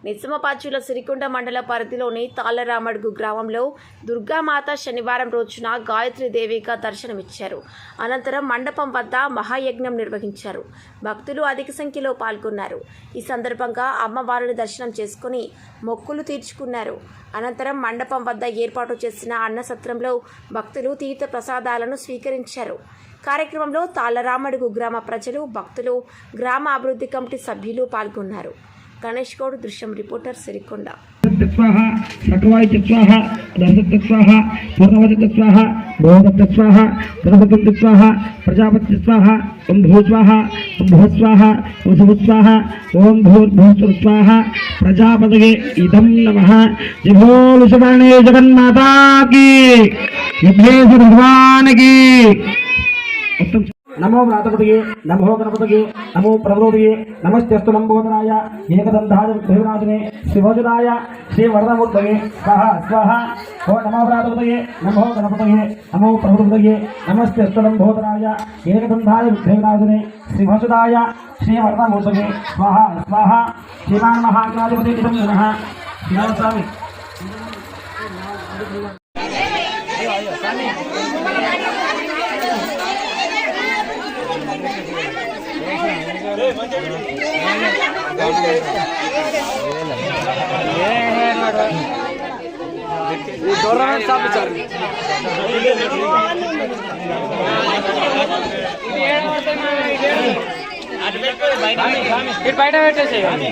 నిజామాబాద్ జిల్లా సిరికొండ మండల పరిధిలోని తాళ్లరామడుగు గ్రామంలో దుర్గామాత శనివారం రోజున గాయత్రి దేవిగా దర్శనమిచ్చారు. అనంతరం మండపం వద్ద మహాయజ్ఞం నిర్వహించారు. భక్తులు అధిక సంఖ్యలో పాల్గొన్నారు. ఈ సందర్భంగా అమ్మవారిని దర్శనం చేసుకుని మొక్కులు తీర్చుకున్నారు. అనంతరం మండపం వద్ద ఏర్పాటు చేసిన అన్నసత్రంలో భక్తులు తీర్థ ప్రసాదాలను స్వీకరించారు. కార్యక్రమంలో తాళ్లరామడుగు గ్రామ ప్రజలు, భక్తులు, గ్రామ అభివృద్ధి కమిటీ సభ్యులు పాల్గొన్నారు. గణేష్ గౌడ్, దృశ్యం రిపోర్టర్, సిరికొండ. ప్రజాపతి స్వాహ ఓం భూస్వాహ ఓం భూస్వాహ ఓం సుస్వాహ ఓం భూర్భూస్వాహ ప్రజాపతయే ఇదం నమః. జగోలు శరణే జగన్మాతాకి విఘ్నేశ్వర భగవానికి. నమో వ్రాతపతయే నమో గణపతయే నమో ప్రభుదయే నమస్తేస్తు లంబోదరాయ ఏకదంతాయ విఘ్నవినాశినే శివజురాయ శ్రీ వరదమూర్తయే స్వాహ స్వాహ. ఓ నమో వ్రాతపతయే నమో గణపతయే నమో ప్రభుదయే నమస్తేస్తు లంబోదరాయ ఏకదంతాయ విఘ్నవినాశినే శివజురాయ శ్రీ వరదమూర్తయే స్వాహ స్వాహ. శ్రీమాన్ మహాగణాధిపతి నమః. స్వామి బయట పెట్టేసేయండి.